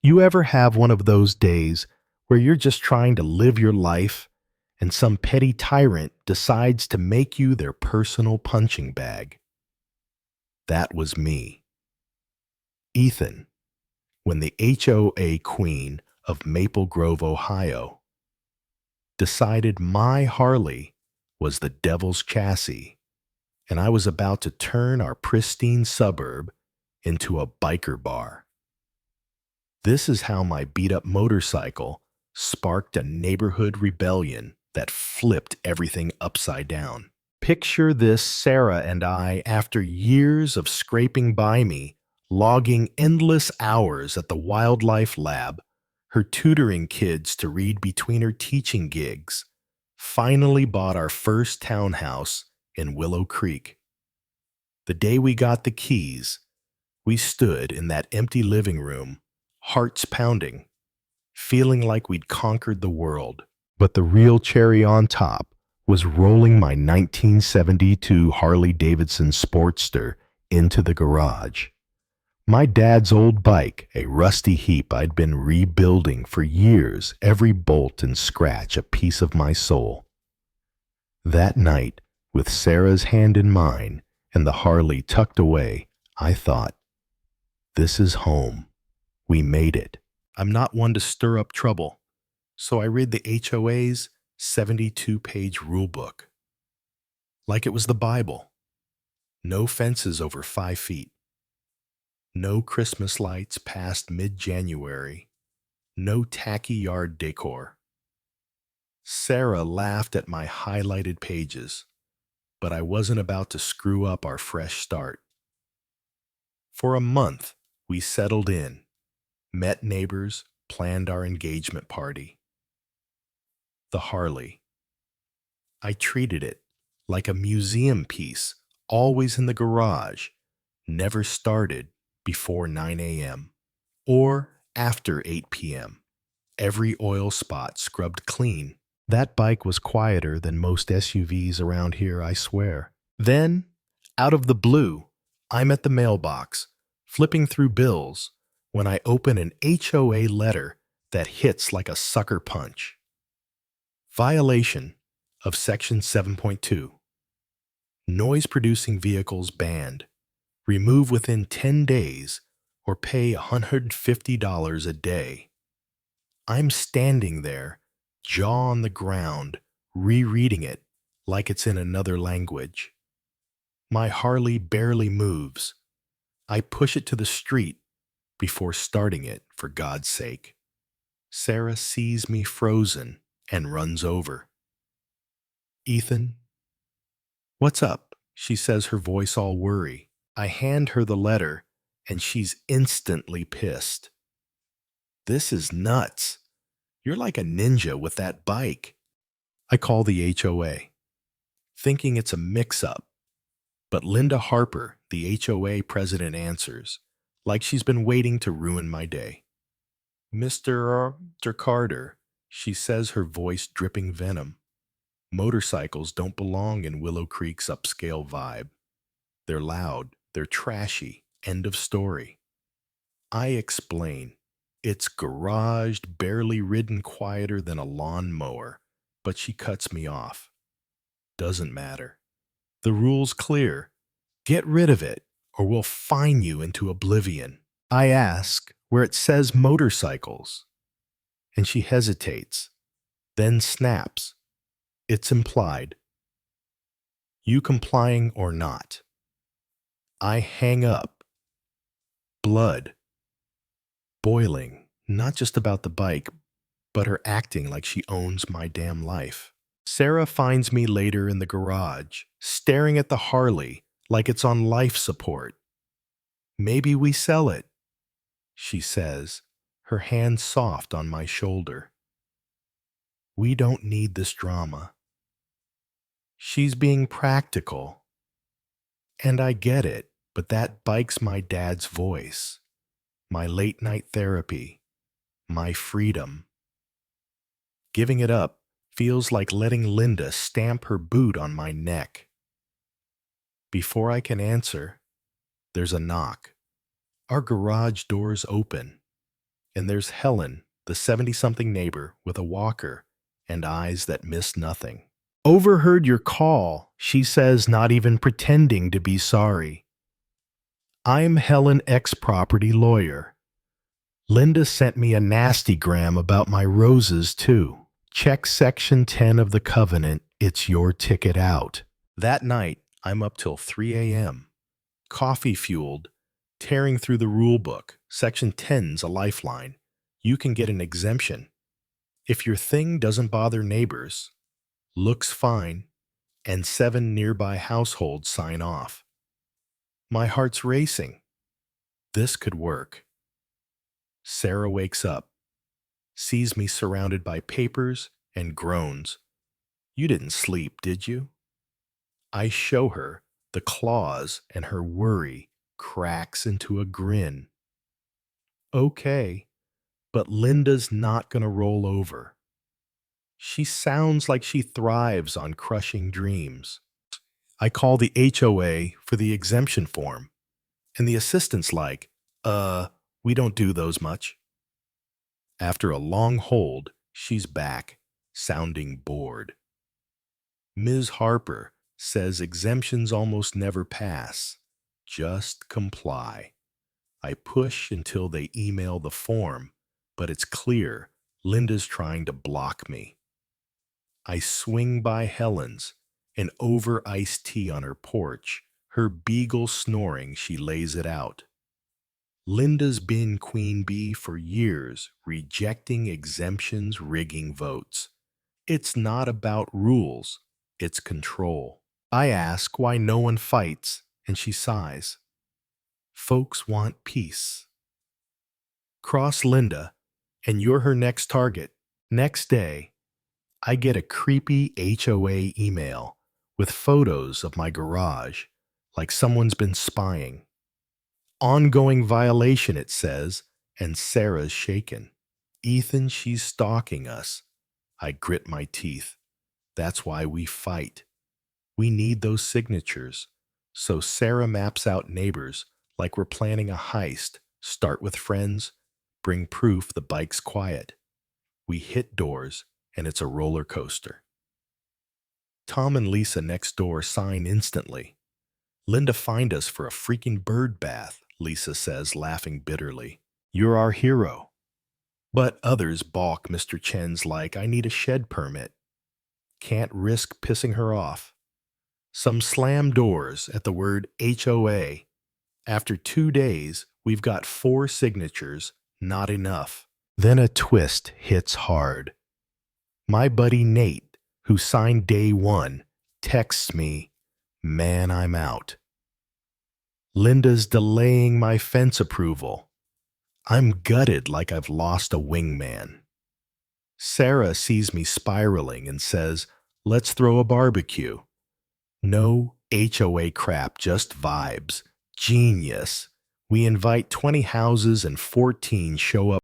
You ever have one of those days where you're just trying to live your life and some petty tyrant decides to make you their personal punching bag? That was me. Ethan, when the HOA queen of Maple Grove, Ohio, decided my Harley was the devil's chassis, and I was about to turn our pristine suburb into a biker bar. This is how my beat-up motorcycle sparked a neighborhood rebellion that flipped everything upside down. Picture this Sarah and I after years of scraping by me, logging endless hours at the wildlife lab, her tutoring kids to read between her teaching gigs, finally bought our first townhouse in Willow Creek. The day we got the keys, we stood in that empty living room, hearts pounding, feeling like we'd conquered the world. But the real cherry on top was rolling my 1972 Harley-Davidson Sportster into the garage. My dad's old bike, a rusty heap I'd been rebuilding for years, every bolt and scratch a piece of my soul. That night, with Sarah's hand in mine and the Harley tucked away, I thought, this is home. We made it. I'm not one to stir up trouble, so I read the HOA's 72-page rulebook. Like it was the Bible. No fences over 5 feet. No Christmas lights past mid-January. No tacky yard decor. Sarah laughed at my highlighted pages, but I wasn't about to screw up our fresh start. For a month, we settled in, met neighbors, planned our engagement party. The Harley. I treated it like a museum piece, always in the garage, never started before 9 a.m. or after 8 p.m. Every oil spot scrubbed clean. That bike was quieter than most SUVs around here, I swear. Then, out of the blue, I'm at the mailbox, flipping through bills, when I open an HOA letter that hits like a sucker punch. Violation of Section 7.2. Noise-producing vehicles banned. Remove within 10 days or pay $150 a day. I'm standing there, jaw on the ground, rereading it like it's in another language. My Harley barely moves. I push it to the street before starting it, for God's sake. Sarah sees me frozen and runs over. Ethan? What's up? She says, her voice all worry. I hand her the letter, and she's instantly pissed. This is nuts. You're like a ninja with that bike. I call the HOA, thinking it's a mix-up. But Linda Harper, the HOA president, answers, like she's been waiting to ruin my day. Mr. Carter, she says, her voice dripping venom. Motorcycles don't belong in Willow Creek's upscale vibe. They're loud, they're trashy, end of story. I explain. It's garaged, barely ridden, quieter than a lawn mower, but she cuts me off. Doesn't matter. The rule's clear. Get rid of it, or we'll fine you into oblivion. I ask where it says motorcycles, and she hesitates, then snaps. It's implied. You complying or not? I hang up. Blood. Boiling, not just about the bike, but her acting like she owns my damn life. Sarah finds me later in the garage, staring at the Harley like it's on life support. Maybe we sell it, she says, her hand soft on my shoulder. We don't need this drama. She's being practical. And I get it, but that bike's my dad's voice, my late-night therapy, my freedom. Giving it up feels like letting Linda stamp her boot on my neck. Before I can answer, there's a knock. Our garage doors open. And there's Helen, the 70-something neighbor with a walker and eyes that miss nothing. Overheard your call, she says, not even pretending to be sorry. I'm Helen X property lawyer. Linda sent me a nasty gram about my roses, too. Check section 10 of the covenant. It's your ticket out. That night, I'm up till 3 a.m. Coffee-fueled, tearing through the rule book. Section 10's a lifeline. You can get an exemption. If your thing doesn't bother neighbors, looks fine, and 7 nearby households sign off. My heart's racing. This could work. Sarah wakes up, sees me surrounded by papers, and groans. You didn't sleep, did you? I show her the clause, and her worry cracks into a grin. Okay, but Linda's not going to roll over. She sounds like she thrives on crushing dreams. I call the HOA for the exemption form, and the assistant's like, we don't do those much. After a long hold, she's back, sounding bored. Ms. Harper says exemptions almost never pass. Just comply. I push until they email the form, but it's clear Linda's trying to block me. I swing by Helen's, and over iced tea on her porch, her beagle snoring, she lays it out. Linda's been queen bee for years, rejecting exemptions, rigging votes. It's not about rules, it's control. I ask why no one fights, and she sighs. Folks want peace. Cross Linda, and you're her next target. Next day, I get a creepy HOA email with photos of my garage, like someone's been spying. Ongoing violation, it says, and Sarah's shaken. Ethan, she's stalking us. I grit my teeth. That's why we fight. We need those signatures. So Sarah maps out neighbors like we're planning a heist. Start with friends, bring proof the bike's quiet. We hit doors, and it's a roller coaster. Tom and Lisa next door sign instantly. Linda fined us for a freaking bird bath, Lisa says, laughing bitterly. You're our hero. But others balk. Mr. Chen's like, I need a shed permit. Can't risk pissing her off. Some slam doors at the word HOA. After 2 days, we've got 4 signatures, not enough. Then a twist hits hard. My buddy Nate, who signed day 1, texts me, man, I'm out. Linda's delaying my fence approval. I'm gutted like I've lost a wingman. Sarah sees me spiraling and says, let's throw a barbecue. No HOA crap, just vibes. Genius. We invite 20 houses and 14 show up